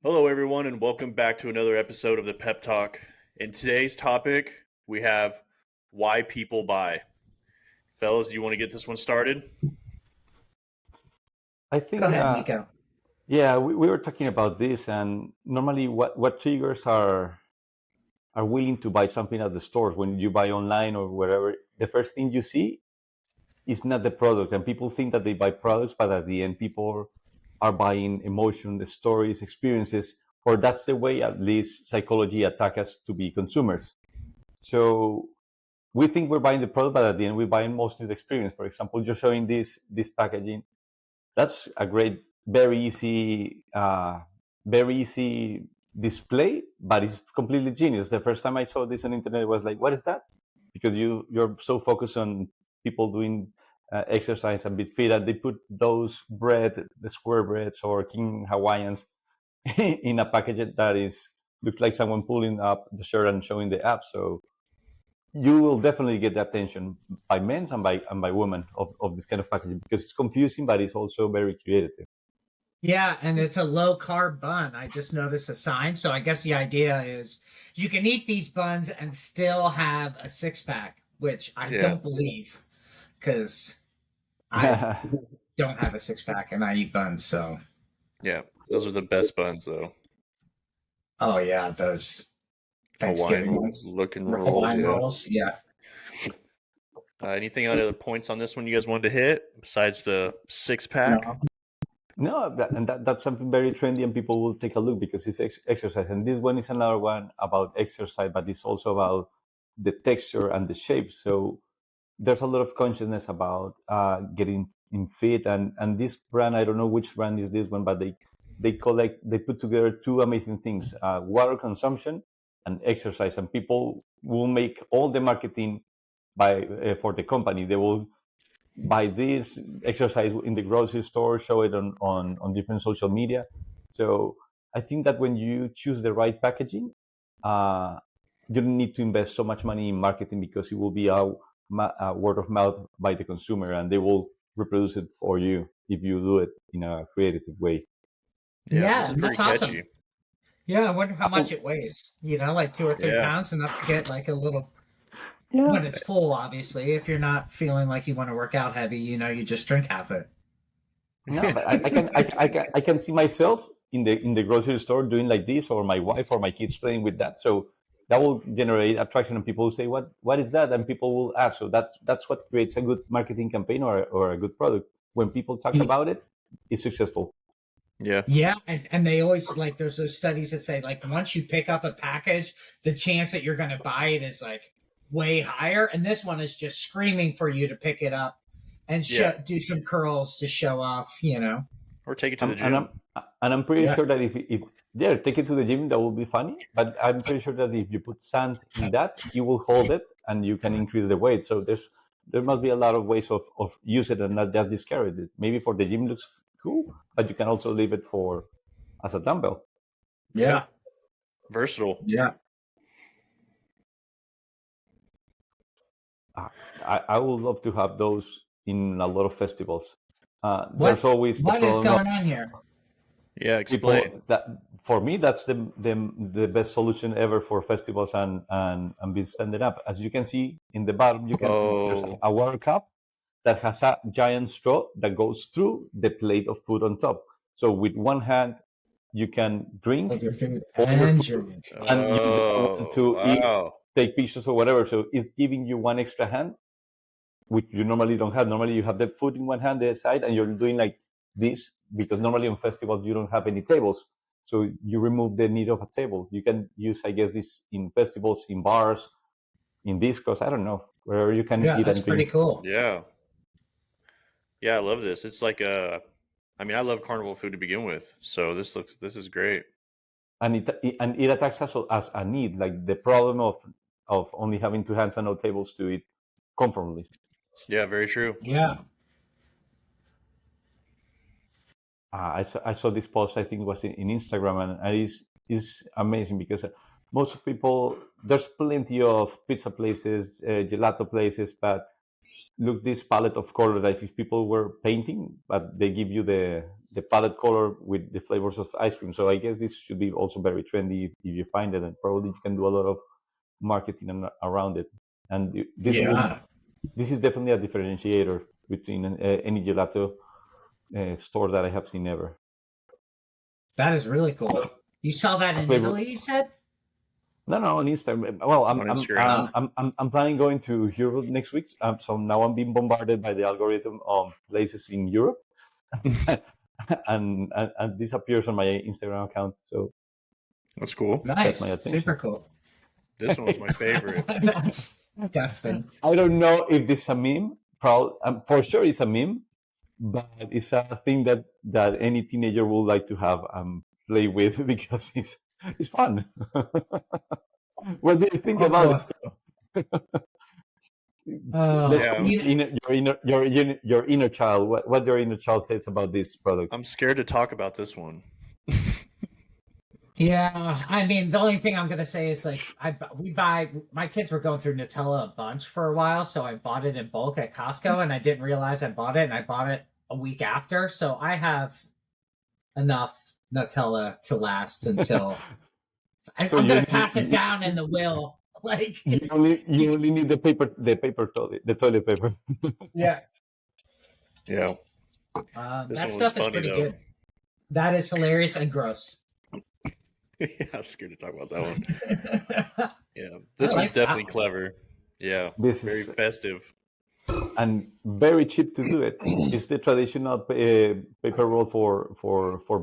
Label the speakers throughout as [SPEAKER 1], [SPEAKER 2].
[SPEAKER 1] Hello, everyone, and welcome back to another episode of the Pep Talk. In today's topic, we have why people buy. Fellas, you want to get this one started?
[SPEAKER 2] I
[SPEAKER 3] Go
[SPEAKER 2] think,
[SPEAKER 3] ahead, Nico.
[SPEAKER 2] yeah, we were talking about this, and normally, what triggers are willing to buy something at the stores when you buy online or wherever. The first thing you see is not the product, and people think that they buy products, but at the end, people are buying emotion, the stories, experiences, or that's the way at least psychology attack us to be consumers. So we think we're buying the product, but at the end, we're buying mostly the experience. For example, you're showing this packaging. That's a great, very easy display, but it's completely genius. The first time I saw this on the internet, I was like, "What is that?" Because you're so focused on people doing exercise and bit fit, and they put those bread, the square breads or King Hawaiians, in a package that is looks like someone pulling up the shirt and showing the app. So you will definitely get the attention by men and by women of this kind of packaging because it's confusing, but it's also very creative.
[SPEAKER 3] Yeah, and it's a low carb bun. I just noticed a sign. So I guess the idea is you can eat these buns and still have a six pack, which I
[SPEAKER 1] Yeah.
[SPEAKER 3] don't believe because I don't have a six pack and I eat buns. So,
[SPEAKER 1] Yeah. Those are the best buns, though.
[SPEAKER 3] oh, yeah, those Thanksgiving
[SPEAKER 1] Hawaiian
[SPEAKER 3] ones,
[SPEAKER 1] looking rolls,
[SPEAKER 3] Hawaiian
[SPEAKER 1] yeah.
[SPEAKER 3] rolls. Yeah.
[SPEAKER 1] Anything other points on this one you guys wanted to hit besides the six pack?
[SPEAKER 3] No.
[SPEAKER 2] No, that's something very trendy, and people will take a look because it's exercise. And this one is another one about exercise, but it's also about the texture and the shape. So there's a lot of consciousness about getting in fit. And this brand, I don't know which brand is this one, but they put together two amazing things: water consumption and exercise. And people will make all the marketing by for the company. They will buy this exercise in the grocery store, show it on different social media. So I think that when you choose the right packaging, uh, you don't need to invest so much money in marketing because it will be a word of mouth by the consumer, and they will reproduce it for you if you do it in a creative way.
[SPEAKER 1] Yeah, this
[SPEAKER 3] Yeah,
[SPEAKER 1] is pretty
[SPEAKER 3] that's awesome.
[SPEAKER 1] catchy.
[SPEAKER 3] Yeah, I wonder how much
[SPEAKER 2] Oh,
[SPEAKER 3] it weighs. Like 2 or 3
[SPEAKER 1] Yeah.
[SPEAKER 3] pounds, enough to get like a little
[SPEAKER 2] yeah.
[SPEAKER 3] when it's full, obviously. If you're not feeling like you want to work out heavy, you just drink half it.
[SPEAKER 2] No, but I can see myself in the grocery store doing like this, or my wife or my kids playing with that. So that will generate attraction, and people will say, "What is that?" And people will ask. So that's what creates a good marketing campaign or a good product. When people talk
[SPEAKER 3] Y-
[SPEAKER 2] about it, it's successful.
[SPEAKER 1] Yeah.
[SPEAKER 3] Yeah, and they always like there's those studies that say like once you pick up a package, the chance that you're going to buy it is like way higher. And this one is just screaming for you to pick it up and
[SPEAKER 1] Yeah.
[SPEAKER 3] do some curls to show off.
[SPEAKER 1] Or take it to the
[SPEAKER 2] Um, and
[SPEAKER 1] gym.
[SPEAKER 2] I'm and I'm pretty
[SPEAKER 3] Yeah.
[SPEAKER 2] sure that if yeah, take it to the gym, that will be funny. But I'm pretty sure that if you put sand in that, it will hold it, and you can increase the weight. So there must be a lot of ways of use it and not just discard it. Maybe for the gym looks cool, but you can also leave it for as a dumbbell.
[SPEAKER 1] Yeah.
[SPEAKER 3] Yeah.
[SPEAKER 1] Versatile.
[SPEAKER 3] Yeah.
[SPEAKER 2] Uh, I would love to have those in a lot of festivals.
[SPEAKER 3] What
[SPEAKER 2] There's always the
[SPEAKER 3] what is
[SPEAKER 2] problem
[SPEAKER 3] going
[SPEAKER 2] of
[SPEAKER 3] on here?
[SPEAKER 1] Yeah, explain.
[SPEAKER 2] people that for me that's the best solution ever for festivals and being standing up. As you can see in the bottom, there's
[SPEAKER 1] Oh.
[SPEAKER 2] a water cup that has a giant straw that goes through the plate of food on top. So with one hand you can drink
[SPEAKER 3] With your food
[SPEAKER 2] all your
[SPEAKER 3] and your
[SPEAKER 2] food and use the other one
[SPEAKER 1] Oh,
[SPEAKER 2] to eat,
[SPEAKER 1] wow.
[SPEAKER 2] take pictures or whatever. So it's giving you one extra hand, which you normally don't have. Normally you have the food in one hand, the side, and you're doing like this because normally on festivals you don't have any tables. So you remove the need of a table. You can use, I guess, this in festivals, in bars, in discos, I don't know, wherever you can
[SPEAKER 3] Yeah,
[SPEAKER 2] eat
[SPEAKER 3] that's
[SPEAKER 2] and
[SPEAKER 3] pretty
[SPEAKER 2] drink.
[SPEAKER 3] cool.
[SPEAKER 1] Yeah. Yeah, I love this. It's like I mean, I love carnival food to begin with. So this is great.
[SPEAKER 2] And it attacks us as a need, like the problem of only having two hands and no tables to eat comfortably.
[SPEAKER 1] Yeah, very true.
[SPEAKER 3] Yeah.
[SPEAKER 2] I saw this post. I think it was in Instagram, and it's amazing because most people, there's plenty of pizza places, gelato places, but look this palette of color that if people were painting, but they give you the palette color with the flavors of ice cream. So I guess this should be also very trendy if you find it, and probably you can do a lot of marketing around it. And this is definitely a differentiator between any gelato store that I have seen ever.
[SPEAKER 3] That is really cool. You saw that in Italy, you said?
[SPEAKER 2] No, on Instagram. Well,
[SPEAKER 1] On Instagram.
[SPEAKER 2] I'm planning going to Europe next week. So now I'm being bombarded by the algorithm of places in Europe, and this appears on my Instagram account. So
[SPEAKER 1] That's cool.
[SPEAKER 3] Nice,
[SPEAKER 2] my attention.
[SPEAKER 3] super cool.
[SPEAKER 1] This one was my favorite.
[SPEAKER 3] That's disgusting.
[SPEAKER 2] I don't know if this is a meme. For sure, it's a meme, but it's a thing that any teenager would like to have play with because it's fun. What do you think about it? Your inner child. What your inner child says about this product?
[SPEAKER 1] I'm scared to talk about this one.
[SPEAKER 3] Yeah, I mean, the only thing I'm gonna say is like my kids were going through Nutella a bunch for a while, so I bought it in bulk at Costco, and I didn't realize I bought it, and I bought it a week after, so I have enough Nutella to last until I'm gonna pass it down in the will. Like
[SPEAKER 2] you only need the toilet paper.
[SPEAKER 3] Yeah.
[SPEAKER 1] This
[SPEAKER 3] that
[SPEAKER 1] one was
[SPEAKER 3] stuff is
[SPEAKER 1] funny,
[SPEAKER 3] pretty
[SPEAKER 1] though.
[SPEAKER 3] good. That is hilarious and gross.
[SPEAKER 1] Yeah, I'm scared to talk about that one. Yeah, this one's definitely clever. Yeah,
[SPEAKER 2] this
[SPEAKER 1] very
[SPEAKER 2] is
[SPEAKER 1] festive
[SPEAKER 2] and very cheap to do it. It's the traditional paper roll for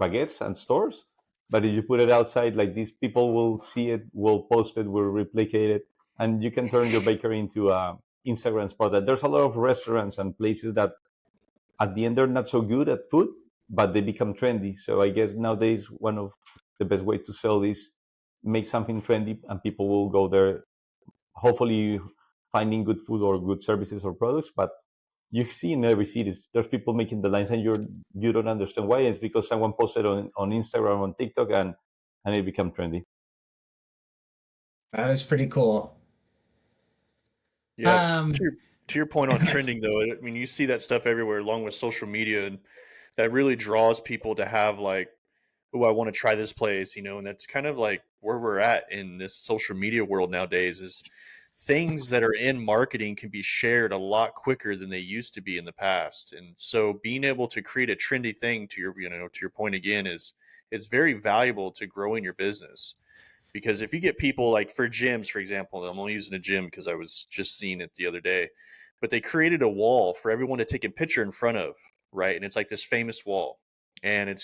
[SPEAKER 2] baguettes and stores, but if you put it outside like this, people will see it, will post it, will replicate it, and you can turn your bakery into a Instagram spot. That there's a lot of restaurants and places that at the end they're not so good at food, but they become trendy. So I guess nowadays one of the best way to sell is make something trendy and people will go there, hopefully finding good food or good services or products. But you see in every city there's people making the lines and you don't understand why. It's because someone posted on Instagram, on TikTok, and it became trendy.
[SPEAKER 3] That is pretty cool.
[SPEAKER 1] Yeah. To your point on trending, though, I mean, you see that stuff everywhere along with social media, and that really draws people to have like, oh, I want to try this place, and that's kind of like where we're at in this social media world nowadays is things that are in marketing can be shared a lot quicker than they used to be in the past. And so being able to create a trendy thing to your point again is very valuable to growing your business. Because if you get people like for gyms, for example, I'm only using a gym because I was just seeing it the other day, but they created a wall for everyone to take a picture in front of, right? And it's like this famous wall, and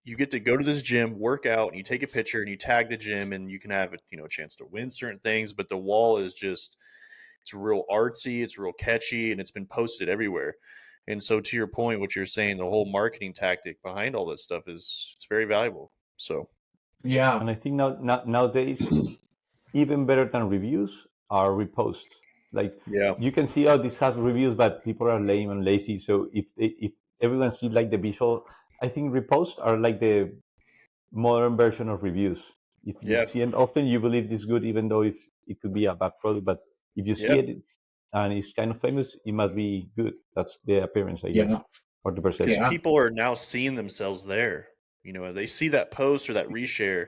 [SPEAKER 1] you get to go to this gym, work out, and you take a picture and you tag the gym, and you can have a chance to win certain things. But the wall is it's real artsy, it's real catchy, and it's been posted everywhere. And so to your point, what you're saying, the whole marketing tactic behind all this stuff it's very valuable. So
[SPEAKER 3] yeah,
[SPEAKER 2] and I think nowadays even better than reviews are reposts. Like you can see, oh, this has reviews, but people are lame and lazy. So if everyone sees like the visual, I think reposts are like the modern version of reviews. If you see it often, you believe it's good, even though if it could be a bad product. But if you see it and it's kind of famous, it must be good. That's the appearance, I guess, or the perception.
[SPEAKER 1] Because people are now seeing themselves there. They see that post or that reshare.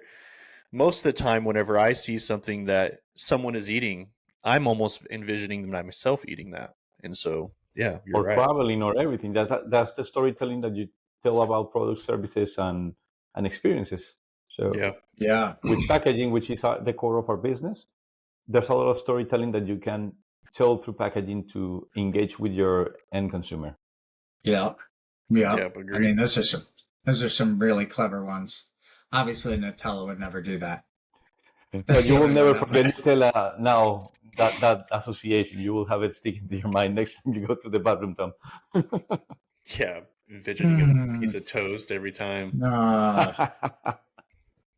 [SPEAKER 1] Most of the time, whenever I see something that someone is eating, I'm almost envisioning myself eating that. And so, yeah, you're right.
[SPEAKER 2] Traveling or everything. That's the storytelling that you tell about products, services, and experiences. So with packaging, which is the core of our business, there's a lot of storytelling that you can tell through packaging to engage with your end consumer.
[SPEAKER 3] Yeah. I mean, those are some really clever ones. Obviously, Nutella would never do that.
[SPEAKER 2] But you will never forget Nutella now. That association, you will have it stick into your mind next time you go to the bathroom, Tom.
[SPEAKER 1] Yeah, envisioning a piece of toast every time.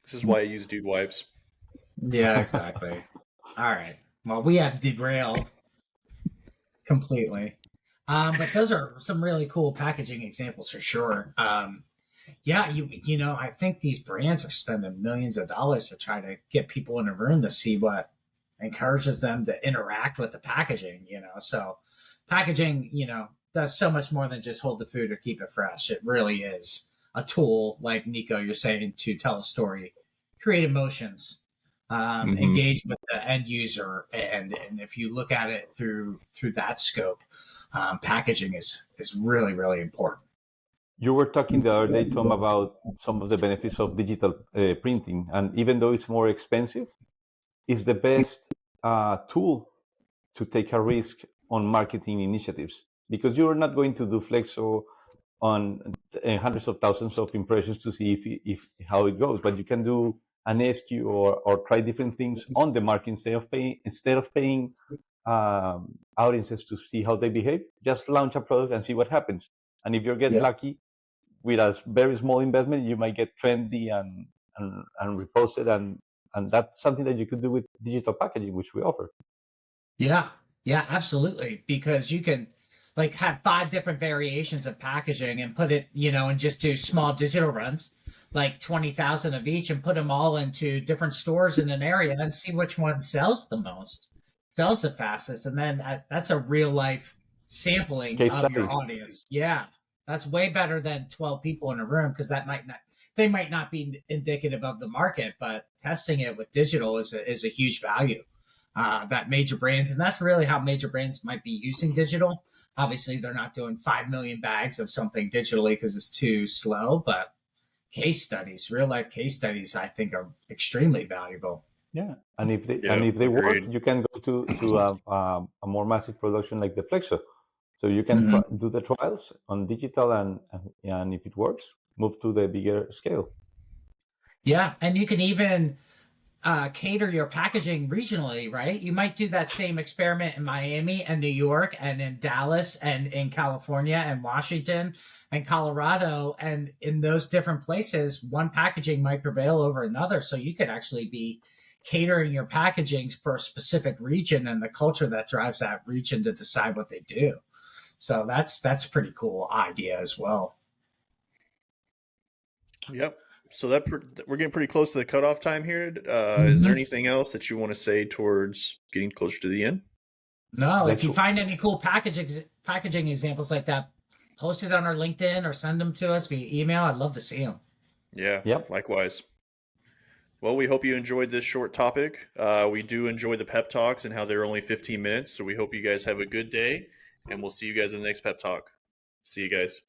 [SPEAKER 1] This is why I use dude wipes.
[SPEAKER 3] Yeah, exactly. All right. Well, we have derailed completely. But those are some really cool packaging examples for sure. I think these brands are spending millions of dollars to try to get people in a room to see what encourages them to interact with the packaging, So packaging, does so much more than just hold the food or keep it fresh. It really is a tool like Nico, you're saying, to tell a story, create emotions, engage with the end user, and if you look at it through that scope, packaging is really really important.
[SPEAKER 2] You were talking the other day, Tom, about some of the benefits of digital printing, and even though it's more expensive, it's the best tool to take a risk on marketing initiatives, because you're not going to do Flexo on hundreds of thousands of impressions to see if how it goes, but you can do an SQ or try different things on the market instead of paying audiences to see how they behave. Just launch a product and see what happens. And if you get lucky, with a very small investment, you might get trendy and reposted, and that's something that you could do with digital packaging, which we offer.
[SPEAKER 3] Yeah, yeah, absolutely. Because you can like have 5 different variations of packaging and put it, and just do small digital runs, like 20,000 of each, and put them all into different stores in an area and see which one sells the most, sells the fastest. And then that's a real life sampling
[SPEAKER 2] Case
[SPEAKER 3] of your
[SPEAKER 2] study.
[SPEAKER 3] audience. Yeah, that's way better than 12 people in a room because they might not be indicative of the market, but testing it with digital is a huge value that major brands, and that's really how major brands might be using digital. Obviously, they're not doing 5 million bags of something digitally because it's too slow, but case studies, real life case studies, I think are extremely valuable.
[SPEAKER 2] Yeah, and if they work,
[SPEAKER 1] Agreed.
[SPEAKER 2] you can go to a more massive production like the Flexo. So you can
[SPEAKER 3] Mm-hmm.
[SPEAKER 2] do the trials on digital, and if it works, move to the bigger scale.
[SPEAKER 3] Yeah, and you can even cater your packaging regionally, right? You might do that same experiment in Miami and New York and in Dallas and in California and Washington and Colorado. And in those different places, one packaging might prevail over another. So you could actually be catering your packaging for a specific region and the culture that drives that region to decide what they do. So that's a pretty cool idea as well.
[SPEAKER 1] Yep. So we're getting pretty close to the cutoff time here. Is there
[SPEAKER 3] Mm-hmm.
[SPEAKER 1] anything else that you want to say towards getting closer to the end?
[SPEAKER 3] No, if
[SPEAKER 2] Let's
[SPEAKER 3] you find any cool packaging examples like that, post it on our LinkedIn or send them to us via email. I'd love to see them.
[SPEAKER 1] Yeah,
[SPEAKER 2] Yep.
[SPEAKER 1] likewise. Well, we hope you enjoyed this short topic. We do enjoy the pep talks and how they're only 15 minutes. So we hope you guys have a good day, and we'll see you guys in the next pep talk. See you guys.